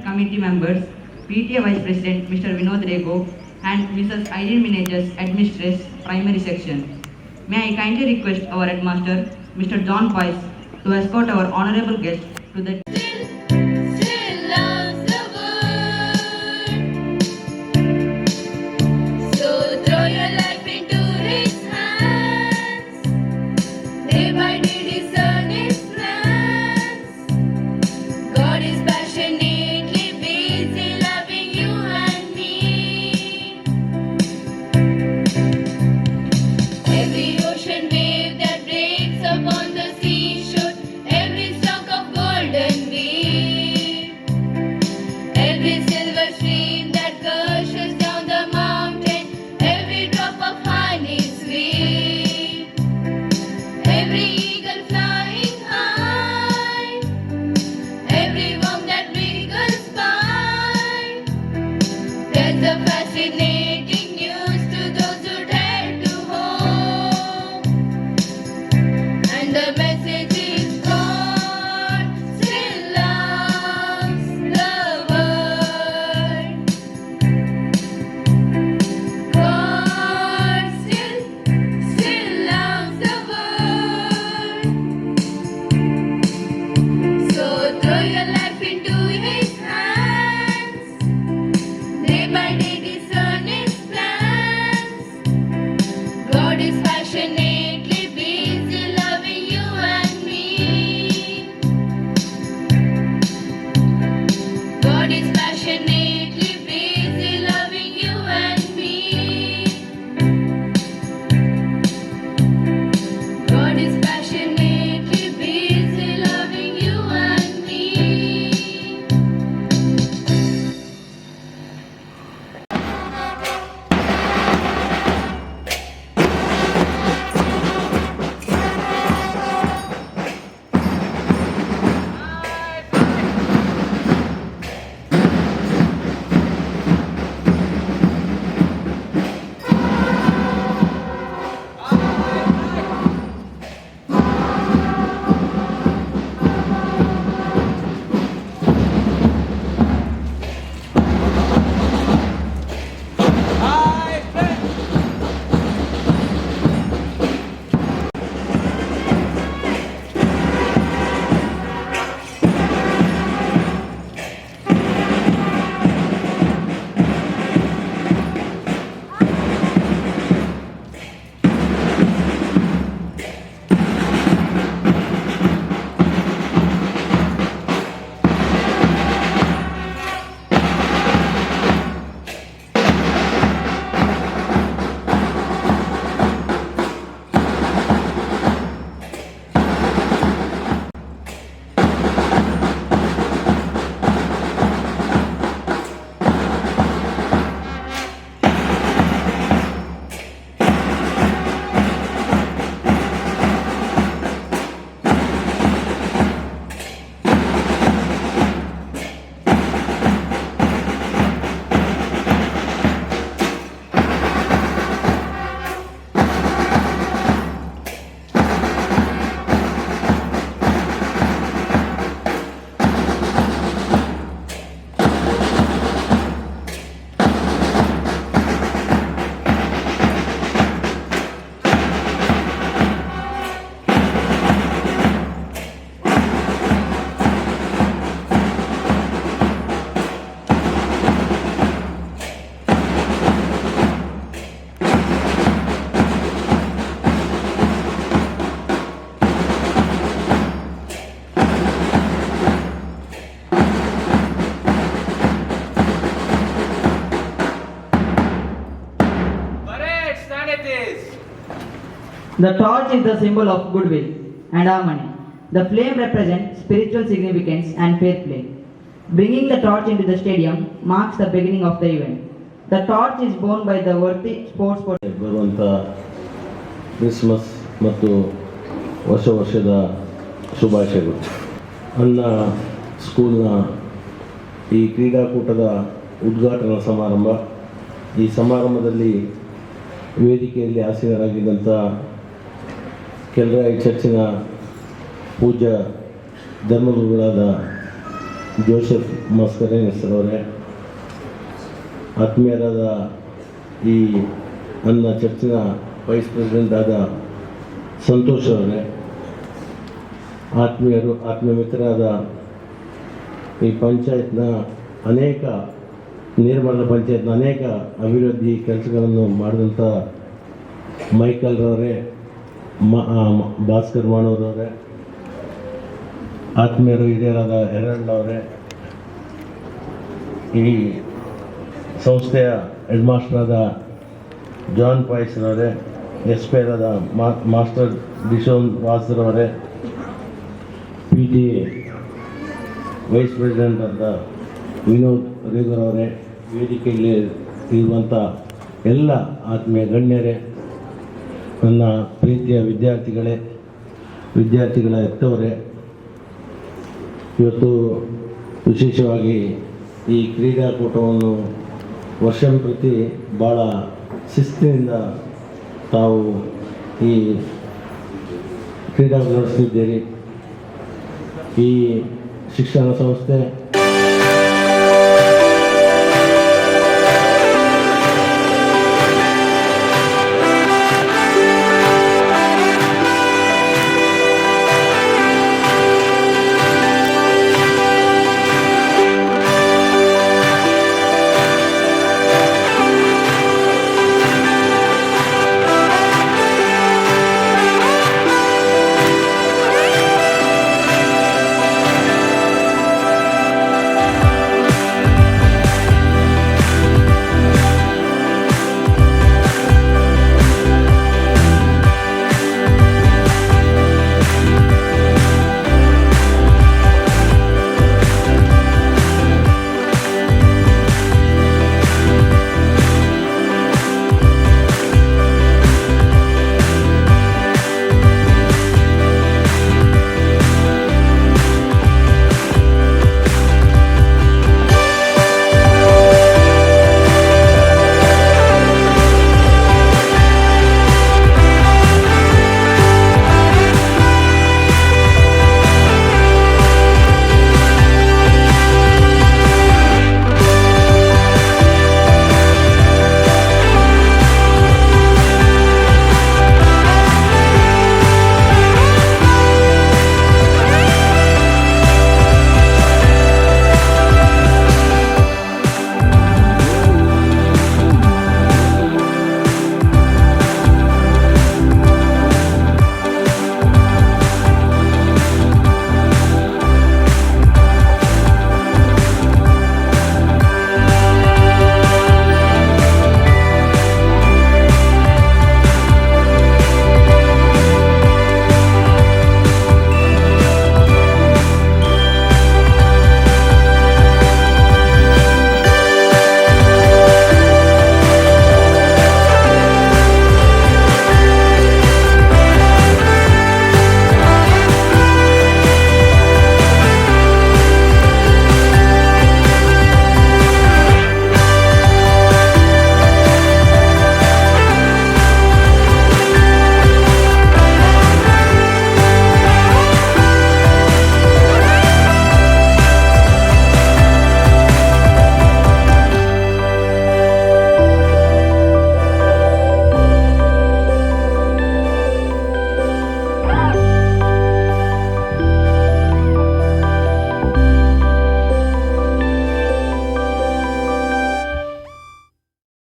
Committee members, PTA Vice President Mr. Vinod Rego and Mrs. Irene Menages, Headmistress, Primary Section. May I kindly request our Headmaster, Mr. John Pice, to escort our honorable guest to the Still loves the world. So throw your life into his hands. Day by day discern his plans. God is passionately busy loving you and me. Every ocean wave that breaks upon the seashore, every stalk of golden weed, every silver stream that gushes down the mountain, every drop of honey sweet, every eagle flying high, every worm that wriggles by, tells the fascinating news to those who dare to hope. And the message is God still loves the world. God still loves the world. So throw your life into his hands. Day by day discern his plans. God is passionately busy loving you and me. God is passionately busy loving you and me. God is passionately busy loving you and me. The torch is the symbol of goodwill and harmony. The flame represents spiritual significance and fair play. Bringing the torch into the stadium marks the beginning of the event. The torch is borne by the worthy sports ಬರುವಂಥ Christmas ಮತ್ತು ಹೊಸ ವರ್ಷದ ಶುಭಾಶಯಗಳು. ಅನ್ನ ಸ್ಕೂಲ್ನ ಈ ಕ್ರೀಡಾಕೂಟದ ಉದ್ಘಾಟನಾ ಸಮಾರಂಭ. ಈ ಸಮಾರಂಭದಲ್ಲಿ ವೇದಿಕೆಯಲ್ಲಿ ಆಸೀನರಾಗಿದ್ದಂಥ ಕೆಲ್ರಾಯ್ ಚರ್ಚಿನ ಪೂಜ್ಯ ಧರ್ಮಗುರುಗಳಾದ ಜೋಸೆಫ್ ಮಸ್ಕರೇನಿಸ್ರವರೇ, ಆತ್ಮೀಯರಾದ ಈ ನನ್ನ ಚರ್ಚಿನ ವೈಸ್ ಪ್ರೆಸಿಡೆಂಟ್ ಆದ ಸಂತೋಷ್ ಅವರೇ, ಆತ್ಮೀಯ ಮಿತ್ರರಾದ ಈ ಪಂಚಾಯತ್ನ ಅನೇಕ ನಿರ್ಮಲ ಪಂಚಾಯತ್ನ ಅನೇಕ ಅಭಿವೃದ್ಧಿ ಕೆಲಸಗಳನ್ನು ಮಾಡಿದಂಥ ಮೈಕಲ್ ರವರೇ, ಭಾಸ್ಕರ್ ಮಾಣೂರವರೇ, ಆತ್ಮೀಯರು ಹಿರಿಯರಾದ ಹೆರಲ್ಡ್ ಅವರೇ, ಈ ಸಂಸ್ಥೆಯ ಹೆಡ್ ಮಾಸ್ಟರಾದ ಜಾನ್ ಪಾಯ್ಸ್ರವರೇ, ಎಸ್ ಪಿ ಆದ ಮಾಸ್ಟರ್ ಡಿಶೋನ್ ವಾಸ್ರವರೇ, P T A vice president ಆದ ವಿನೋದ್ ರೇಗರವರೇ, ವೇದಿಕೆಯಲ್ಲಿ ಇರುವಂಥ ಎಲ್ಲ ಆತ್ಮೀಯ ಗಣ್ಯರೇ, ನನ್ನ ಪ್ರೀತಿಯ ವಿದ್ಯಾರ್ಥಿಗಳ ಎತ್ತವರೇ, ಇವತ್ತು ವಿಶೇಷವಾಗಿ ಈ ಕ್ರೀಡಾಕೂಟವನ್ನು ವರ್ಷಂಪ್ರತಿ ಭಾಳ ಶಿಸ್ತಿನಿಂದ ತಾವು ಈ ಕ್ರೀಡಾ ನಡೆಸ್ತಿದ್ದೀರಿ. ಈ ಶಿಕ್ಷಣ ಸಂಸ್ಥೆ